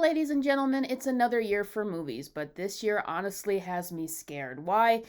ladies and gentlemen, it's another year for movies, but this year honestly has me scared. Why?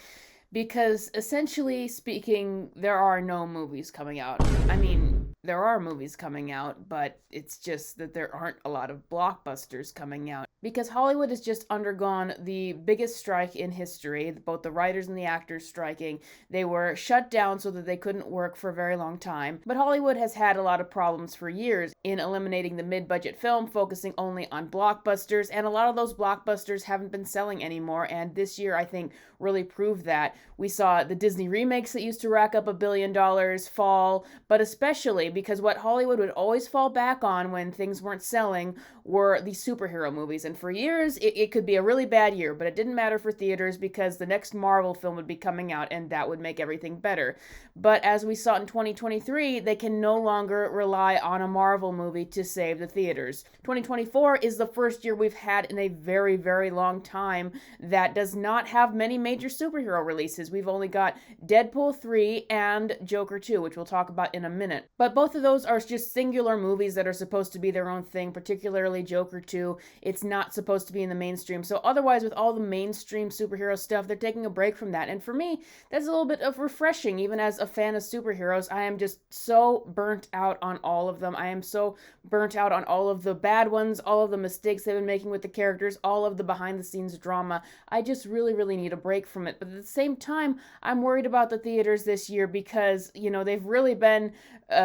Because essentially speaking, there are no movies coming out. I mean, there are movies coming out, but it's just that there aren't a lot of blockbusters coming out. Because Hollywood has just undergone the biggest strike in history, both the writers and the actors striking. They were shut down so that they couldn't work for a very long time. But Hollywood has had a lot of problems for years in eliminating the mid-budget film, focusing only on blockbusters, and a lot of those blockbusters haven't been selling anymore, and this year I think really proved that. We saw the Disney remakes that used to rack up $1 billion fall, but especially because what Hollywood would always fall back on when things weren't selling were the superhero movies. And for years, it could be a really bad year, but it didn't matter for theaters because the next Marvel film would be coming out and that would make everything better. But as we saw in 2023, they can no longer rely on a Marvel movie to save the theaters. 2024 is the first year we've had in a very, very long time that does not have many major superhero releases. We've only got Deadpool 3 and Joker 2, which we'll talk about in a minute. But both of those are just singular movies that are supposed to be their own thing, particularly Joker 2. It's not supposed to be in the mainstream. So otherwise, with all the mainstream superhero stuff, they're taking a break from that. And for me, that's a little bit of refreshing. Even as a fan of superheroes, I am just so burnt out on all of them. I am so burnt out on all of the bad ones, all of the mistakes they've been making with the characters, all of the behind-the-scenes drama. I just really, really need a break from it. But at the same time, I'm worried about the theaters this year because, they've really been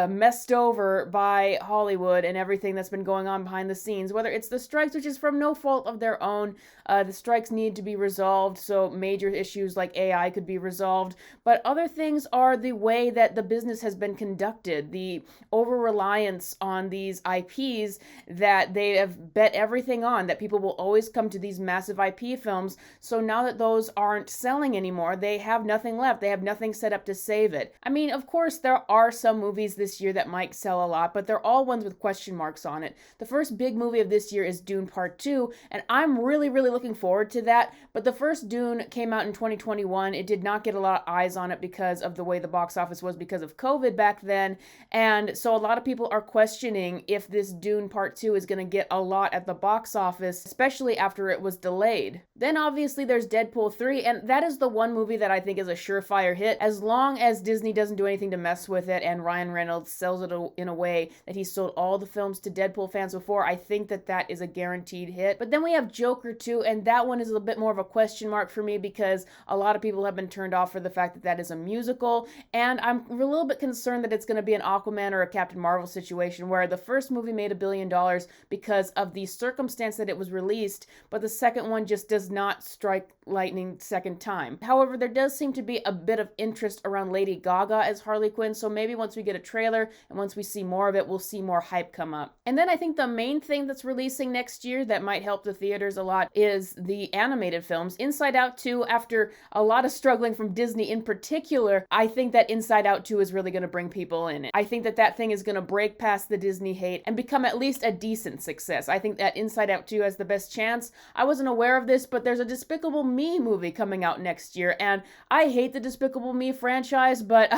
messed over by Hollywood and everything that's been going on behind the scenes, whether it's the strikes, which is from no fault of their own. The strikes need to be resolved, so major issues like AI could be resolved, but other things are the way that the business has been conducted, the over-reliance on these IPs that they have bet everything on, that people will always come to these massive IP films, so now that those aren't selling anymore, they have nothing left. They have nothing set up to save it. I mean, of course, there are some movies this year that might sell a lot, but they're all ones with question marks on it. The first big movie of this year is Dune Part 2, and I'm really, really looking forward to that, but the first Dune came out in 2021. It did not get a lot of eyes on it because of the way the box office was because of COVID back then, and so a lot of people are questioning if this Dune Part 2 is going to get a lot at the box office, especially after it was delayed. Then obviously there's Deadpool 3, and that is the one movie that I think is a surefire hit. As long as Disney doesn't do anything to mess with it and Ryan Reynolds sells it in a way that he sold all the films to Deadpool fans before, I think that is a guaranteed hit. But then we have Joker 2, and that one is a bit more of a question mark for me because a lot of people have been turned off for the fact that that is a musical, and I'm a little bit concerned that it's going to be an Aquaman or a Captain Marvel situation where the first movie made $1 billion because of the circumstance that it was released, but the second one just does not strike lightning second time. However, there does seem to be a bit of interest around Lady Gaga as Harley Quinn, so maybe once we get a trailer and once we see more of it, we'll see more hype come up. And then I think the main thing that's releasing next year that might help the theaters a lot is the animated films. Inside Out 2, after a lot of struggling from Disney in particular, I think that Inside Out 2 is really going to bring people in. I think that thing is going to break past the Disney hate and become at least a decent success. I think that Inside Out 2 has the best chance. I wasn't aware of this, but there's a Despicable Me movie coming out next year, and I hate the Despicable Me franchise, but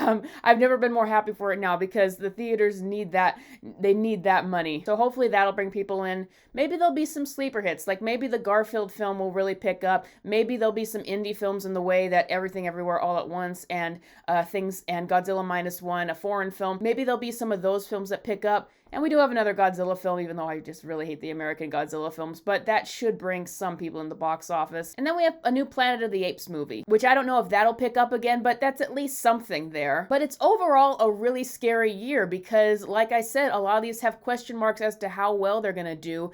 I've never been more happy for it now because the theaters need that. They need that money. So hopefully that'll bring people in. Maybe there'll be some sleeper hits, like maybe the Garfield film will really pick up. Maybe there'll be some indie films in the way that Everything Everywhere All at Once and things and Godzilla Minus One, a foreign film. Maybe there'll be some of those films that pick up. And we do have another Godzilla film, even though I just really hate the American Godzilla films, but that should bring some people in the box office. And then we have a new Planet of the Apes movie, which I don't know if that'll pick up again, but that's at least something there. But it's overall a really scary year because, like I said, a lot of these have question marks as to how well they're going to do.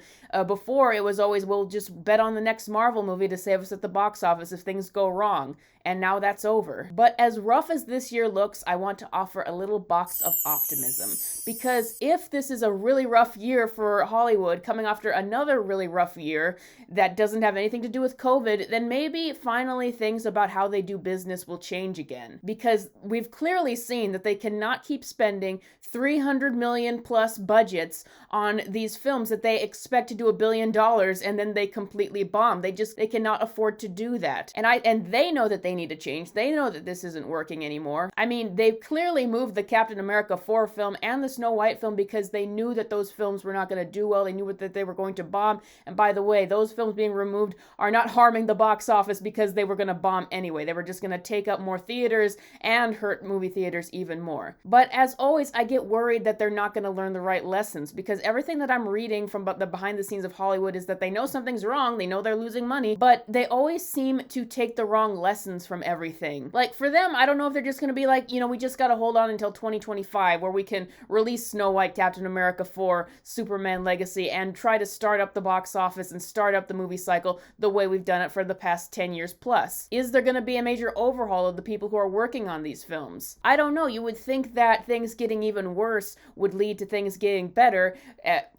Before, it was always, we'll just bet on the next Marvel movie to save us at the box office if things go wrong. And now that's over. But as rough as this year looks, I want to offer a little box of optimism. Because if this is a really rough year for Hollywood, coming after another really rough year that doesn't have anything to do with COVID, then maybe finally things about how they do business will change again. Because we've clearly seen that they cannot keep spending $300 million plus budgets on these films that they expect to do $1 billion and then they completely bomb. They cannot afford to do that. And they know that they need to change. They know that this isn't working anymore. I mean, they've clearly moved the Captain America 4 film and the Snow White film because they knew that those films were not going to do well. They knew that they were going to bomb. And by the way, those films being removed are not harming the box office because they were going to bomb anyway. They were just going to take up more theaters and hurt movie theaters even more. But as always, I get worried that they're not going to learn the right lessons, because everything that I'm reading from the behind the scenes of Hollywood is that they know something's wrong, they know they're losing money, but they always seem to take the wrong lessons from everything. Like for them, I don't know if they're just going to be like, we just got to hold on until 2025 where we can release Snow White, Captain America 4, Superman Legacy, and try to start up the box office and start up the movie cycle the way we've done it for the past 10 years plus. Is there going to be a major overhaul of the people who are working on these films? I don't know. You would think that things getting even worse would lead to things getting better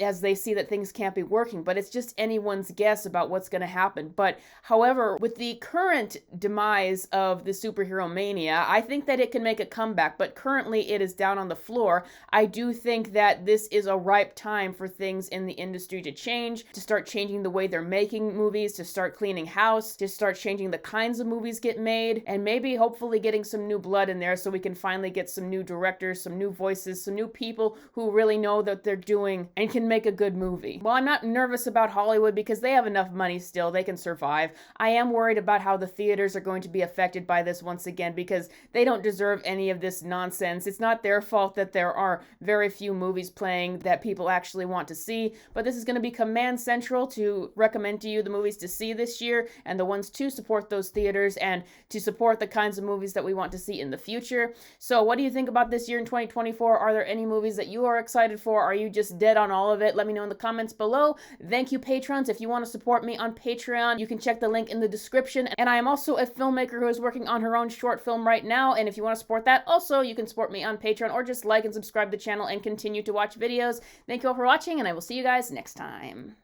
as they see that things can't be working, but it's just anyone's guess about what's going to happen. But however, with the current demise of the superhero mania, I think that it can make a comeback, but currently it is down on the floor. I do think that this is a ripe time for things in the industry to change, to start changing the way they're making movies, to start cleaning house, to start changing the kinds of movies get made, and maybe hopefully getting some new blood in there so we can finally get some new directors, some new voices, some new people who really know that they're doing and can make a good movie. Well, I'm not nervous about Hollywood because they have enough money still, they can survive. I am worried about how the theaters are going to be affected by this once again because they don't deserve any of this nonsense. It's not their fault that there are very few movies playing that people actually want to see, but this is going to be command central to recommend to you the movies to see this year and the ones to support those theaters and to support the kinds of movies that we want to see in the future. So what do you think about this year in 2024? Are there any movies that you are excited for? Are you just dead on all of it? Let me know in the comments below. Thank you, patrons. If you want to support me on Patreon, you can check the link in the description. And I am also a filmmaker who is working on her own short film right now, and if you want to support that, also you can support me on Patreon or just like and subscribe to the channel and continue to watch videos. Thank you all for watching, and I will see you guys next time.